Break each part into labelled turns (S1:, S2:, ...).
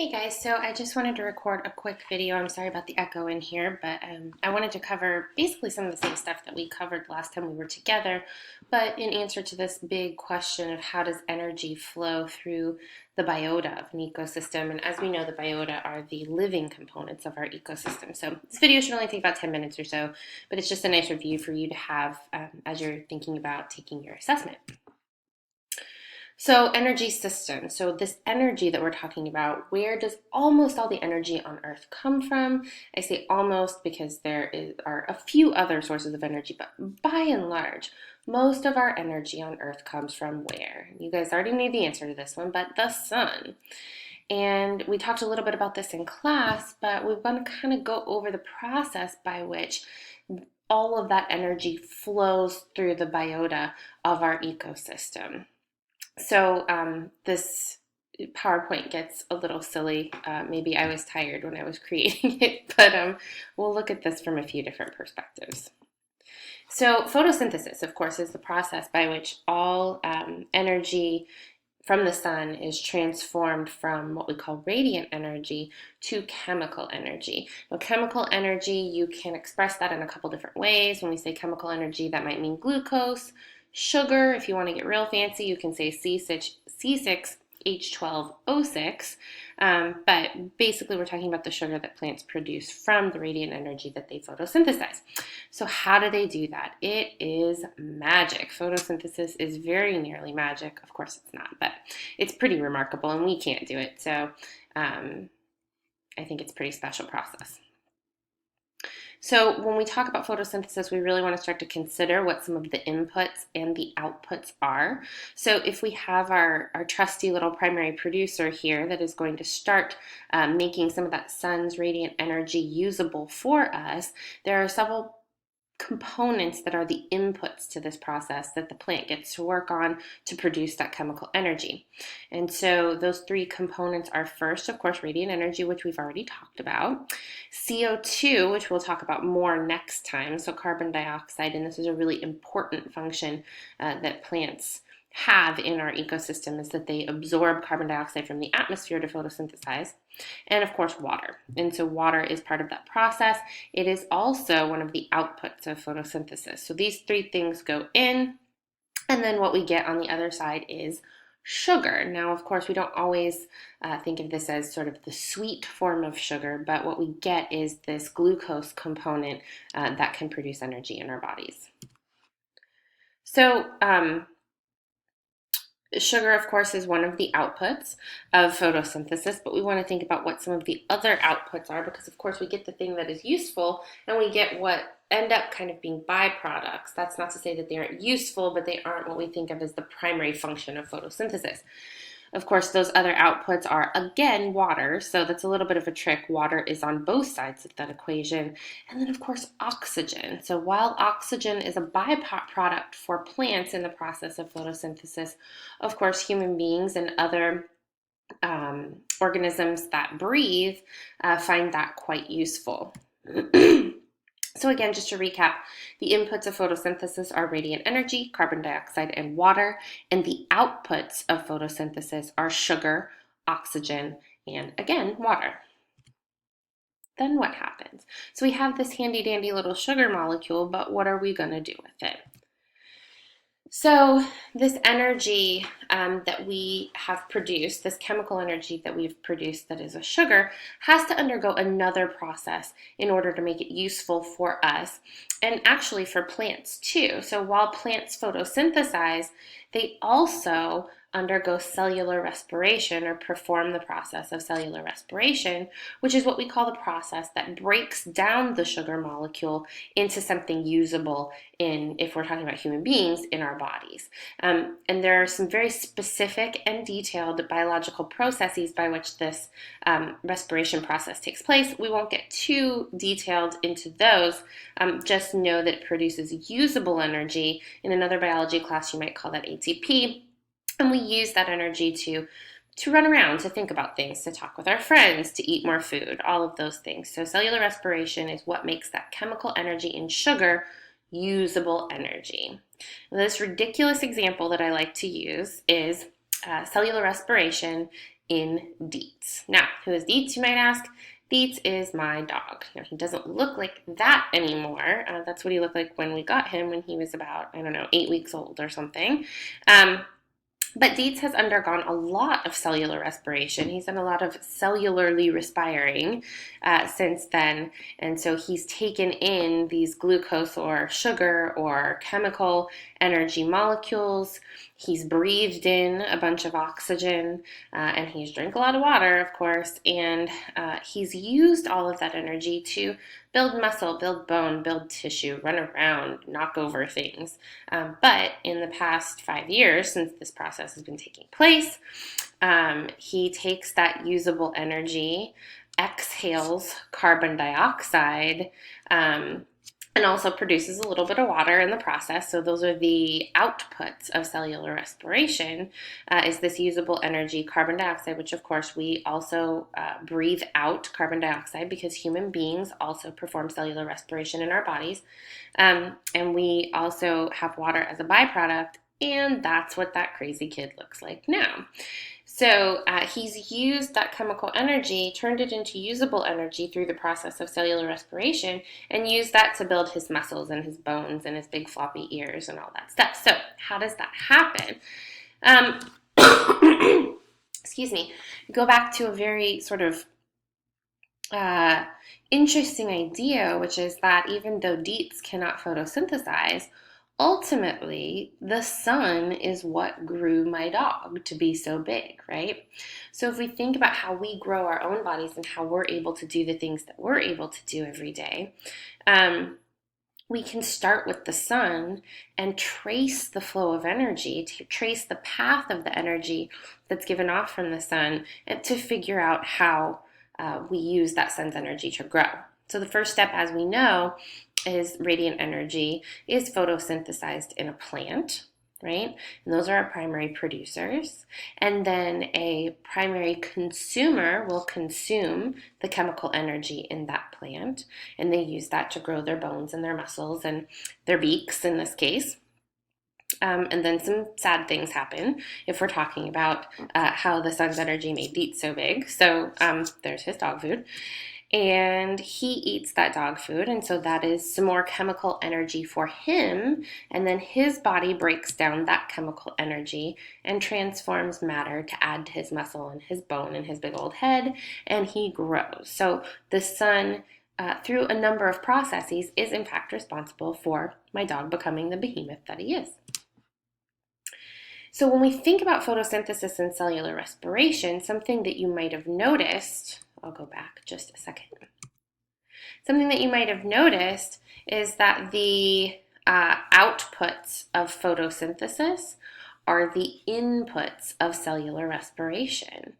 S1: Hey guys, so I just wanted to record a quick video. I'm sorry about the echo in here, but I wanted to cover basically some of the same stuff that we covered last time we were together, but in answer to this big question of how does energy flow through the biota of an ecosystem. And as we know, the biota are the living components of our ecosystem. So this video should only take about 10 minutes or so, but it's just a nice review for you to have as you're thinking about taking your assessment. So energy system. So this energy that we're talking about, where does almost all the energy on Earth come from? I say almost because are a few other sources of energy, but by and large, most of our energy on Earth comes from where? You guys already knew the answer to this one, but the sun. And we talked a little bit about this in class, but we're going to kind of go over the process by which all of that energy flows through the biota of our ecosystem. So this PowerPoint gets a little silly. Maybe I was tired when I was creating it, but we'll look at this from a few different perspectives. So photosynthesis, of course, is the process by which all energy from the sun is transformed from what we call radiant energy to chemical energy. Now, chemical energy, you can express that in a couple different ways. When we say chemical energy, that might mean glucose, sugar. If you want to get real fancy, you can say C6H12O6. But basically, we're talking about the sugar that plants produce from the radiant energy that they photosynthesize. So how do they do that? It is magic. Photosynthesis is very nearly magic. Of course it's not, but it's pretty remarkable and we can't do it. So I think it's a pretty special process. So when we talk about photosynthesis, we really want to start to consider what some of the inputs and the outputs are. So if we have our trusty little primary producer here that is going to start making some of that sun's radiant energy usable for us, there are several components that are the inputs to this process that the plant gets to work on to produce that chemical energy. And so those three components are first, of course, radiant energy, which we've already talked about, CO2, which we'll talk about more next time, so carbon dioxide, and this is a really important function that plants have in our ecosystem is that they absorb carbon dioxide from the atmosphere to photosynthesize, and of course water. And so water is part of that process. It is also one of the outputs of photosynthesis. So these three things go in, and then what we get on the other side is sugar. Now, of course, we don't always think of this as sort of the sweet form of sugar, but what we get is this glucose component that can produce energy in our bodies. So sugar, of course, is one of the outputs of photosynthesis, but we want to think about what some of the other outputs are because, of course, we get the thing that is useful and we get what end up kind of being byproducts. That's not to say that they aren't useful, but they aren't what we think of as the primary function of photosynthesis. Of course, those other outputs are, again, water. So that's a little bit of a trick. Water is on both sides of that equation. And then, of course, oxygen. So while oxygen is a byproduct for plants in the process of photosynthesis, of course, human beings and other organisms that breathe find that quite useful. So again, just to recap, the inputs of photosynthesis are radiant energy, carbon dioxide, and water, and the outputs of photosynthesis are sugar, oxygen, and again, water. Then what happens? So we have this handy dandy little sugar molecule, but what are we going to do with it? So this energy that we have produced, this chemical energy that we've produced that is a sugar, has to undergo another process in order to make it useful for us and actually for plants too. So while plants photosynthesize, they also undergo cellular respiration or perform the process of cellular respiration, which is what we call the process that breaks down the sugar molecule into something usable if we're talking about human beings, in our bodies. And there are some very specific and detailed biological processes by which this respiration process takes place. We won't get too detailed into those. Just know that it produces usable energy. In another biology class, you might call that ATP. And we use that energy to run around, to think about things, to talk with our friends, to eat more food, all of those things. So cellular respiration is what makes that chemical energy in sugar usable energy. This ridiculous example that I like to use is cellular respiration in Dietz. Now, who is Dietz, you might ask? Dietz is my dog. Now, he doesn't look like that anymore. That's what he looked like when we got him when he was about, I don't know, 8 weeks old or something. But Dietz has undergone a lot of cellular respiration. He's done a lot of cellularly respiring since then. And so he's taken in these glucose or sugar or chemical energy molecules. He's breathed in a bunch of oxygen, and he's drank a lot of water, of course. And he's used all of that energy to build muscle, build bone, build tissue, run around, knock over things. But in the past 5 years, since this process has been taking place, he takes that usable energy, exhales carbon dioxide, and also produces a little bit of water in the process. So those are the outputs of cellular respiration, is this usable energy, carbon dioxide, which of course we also breathe out carbon dioxide because human beings also perform cellular respiration in our bodies. And we also have water as a byproduct, and that's what that crazy kid looks like now. So he's used that chemical energy, turned it into usable energy through the process of cellular respiration, and used that to build his muscles and his bones and his big floppy ears and all that stuff. So how does that happen? Excuse me. Go back to a very sort of interesting idea, which is that even though Dietz cannot photosynthesize, ultimately, the sun is what grew my dog to be so big, right? So if we think about how we grow our own bodies and how we're able to do the things that we're able to do every day, we can start with the sun and trace the flow of energy, to trace the path of the energy that's given off from the sun, and to figure out how we use that sun's energy to grow. So the first step, as we know, is radiant energy is photosynthesized in a plant, right? And those are our primary producers. And then a primary consumer will consume the chemical energy in that plant, and they use that to grow their bones and their muscles and their beaks in this case. And then some sad things happen if we're talking about how the sun's energy made Dietz so big. So there's his dog food. And he eats that dog food, and so that is some more chemical energy for him, and then his body breaks down that chemical energy and transforms matter to add to his muscle and his bone and his big old head, and he grows. So the sun, through a number of processes, is in fact responsible for my dog becoming the behemoth that he is. So when we think about photosynthesis and cellular respiration, something that you might have noticed, I'll go back just a second. Something that you might have noticed is that the outputs of photosynthesis are the inputs of cellular respiration.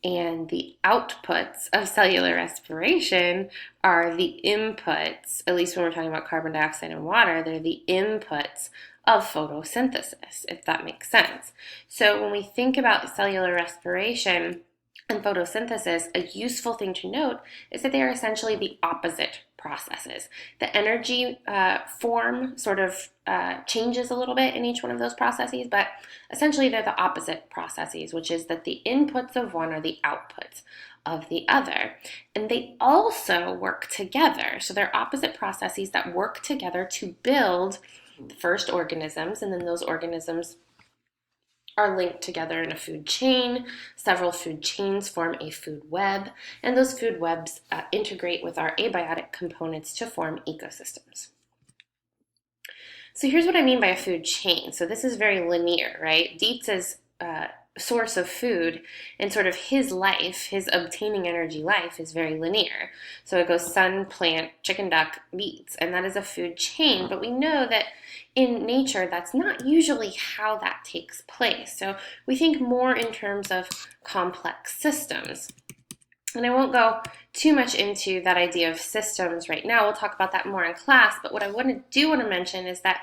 S1: And the outputs of cellular respiration are the inputs, at least when we're talking about carbon dioxide and water, they're the inputs of photosynthesis, if that makes sense. So when we think about cellular respiration and photosynthesis, a useful thing to note is that they are essentially the opposite processes. The energy form sort of changes a little bit in each one of those processes, but essentially they're the opposite processes, which is that the inputs of one are the outputs of the other. And they also work together. So they're opposite processes that work together to build first organisms, and then those organisms are linked together in a food chain. Several food chains form a food web, and those food webs integrate with our abiotic components to form ecosystems. So here's what I mean by a food chain. So this is very linear, right? Dietz's source of food and sort of his life, his obtaining energy life, is very linear. So it goes sun, plant, chicken, duck, beets, and that is a food chain. But we know that in nature, that's not usually how that takes place. So we think more in terms of complex systems. And I won't go too much into that idea of systems right now. We'll talk about that more in class. But what I do want to mention is that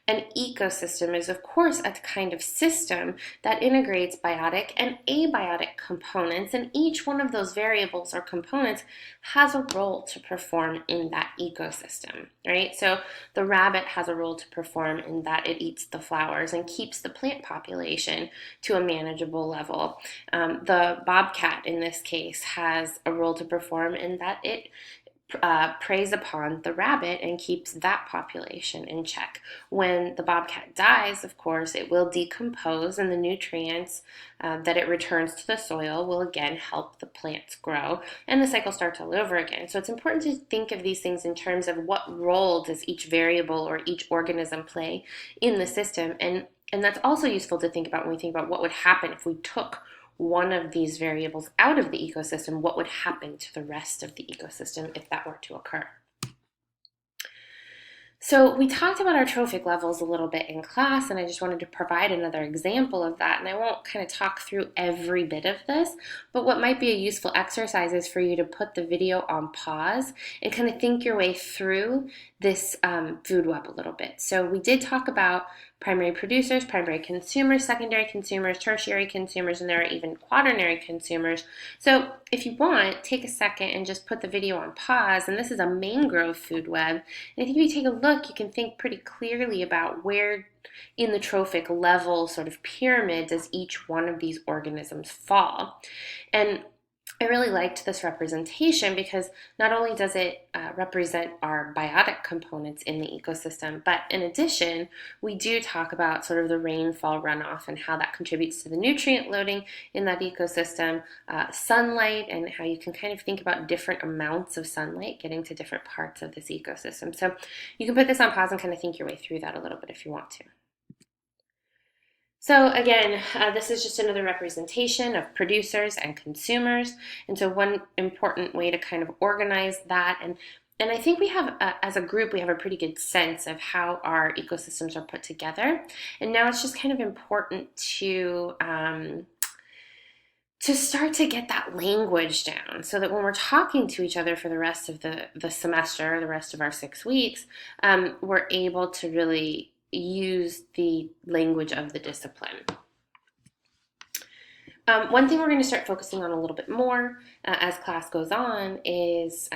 S1: An ecosystem is, of course, a kind of system that integrates biotic and abiotic components, and each one of those variables or components has a role to perform in that ecosystem, right? So the rabbit has a role to perform in that it eats the flowers and keeps the plant population to a manageable level. The bobcat, in this case, has a role to perform in that it preys upon the rabbit and keeps that population in check. When the bobcat dies, of course, it will decompose, and the nutrients that it returns to the soil will again help the plants grow, and the cycle starts all over again. So it's important to think of these things in terms of what role does each variable or each organism play in the system, and that's also useful to think about when we think about what would happen if we took one of these variables out of the ecosystem. What would happen to the rest of the ecosystem if that were to occur? So we talked about our trophic levels a little bit in class, and I just wanted to provide another example of that. And I won't kind of talk through every bit of this, but what might be a useful exercise is for you to put the video on pause and kind of think your way through this food web a little bit. So we did talk about primary producers, primary consumers, secondary consumers, tertiary consumers, and there are even quaternary consumers. So if you want, take a second and just put the video on pause. And this is a mangrove food web. And I think if you take a look, you can think pretty clearly about where in the trophic level sort of pyramid does each one of these organisms fall. And I really liked this representation because not only does it represent our biotic components in the ecosystem, but in addition, we do talk about sort of the rainfall runoff and how that contributes to the nutrient loading in that ecosystem, sunlight, and how you can kind of think about different amounts of sunlight getting to different parts of this ecosystem. So you can put this on pause and kind of think your way through that a little bit if you want to. So again, this is just another representation of producers and consumers. And so one important way to kind of organize that, and I think we have, as a group, we have a pretty good sense of how our ecosystems are put together. And now it's just kind of important to start to get that language down so that when we're talking to each other for the rest of the semester, the rest of our 6 weeks, we're able to really use the language of the discipline. One thing we're going to start focusing on a little bit more as class goes on is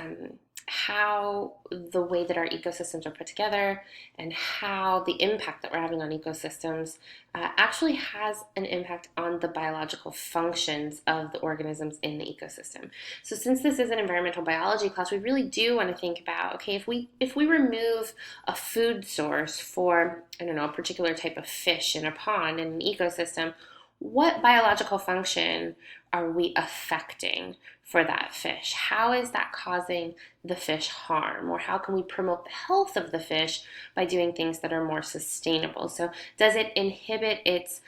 S1: how the way that our ecosystems are put together and how the impact that we're having on ecosystems actually has an impact on the biological functions of the organisms in the ecosystem. So since this is an environmental biology class, we really do want to think about, okay, if we remove a food source for, I don't know, a particular type of fish in a pond in an ecosystem, what biological function are we affecting for that fish? How is that causing the fish harm? Or how can we promote the health of the fish by doing things that are more sustainable? So does it inhibit its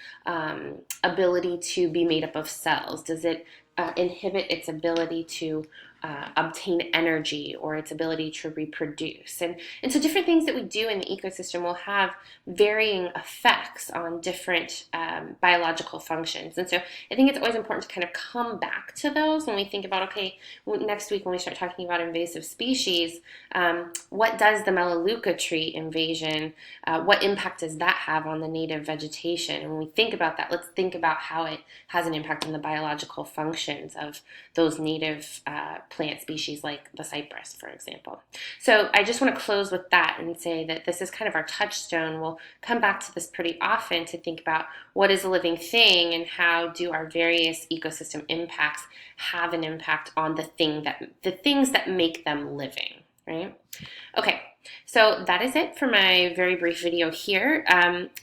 S1: ability to be made up of cells? Does it inhibit its ability to obtain energy or its ability to reproduce? And so different things that we do in the ecosystem will have varying effects on different biological functions. And so I think it's always important to kind of come back to those when we think about, okay, next week when we start talking about invasive species, what does the Melaleuca tree invasion, what impact does that have on the native vegetation? And when we think about that, let's think about how it has an impact on the biological functions of those native plant species like the cypress, for example. So I just want to close with that and say that this is kind of our touchstone. We'll come back to this pretty often to think about what is a living thing and how do our various ecosystem impacts have an impact on the things that make them living, right? Okay, so that is it for my very brief video here.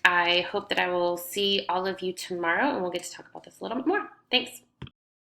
S1: I hope that I will see all of you tomorrow and we'll get to talk about this a little bit more. Thanks.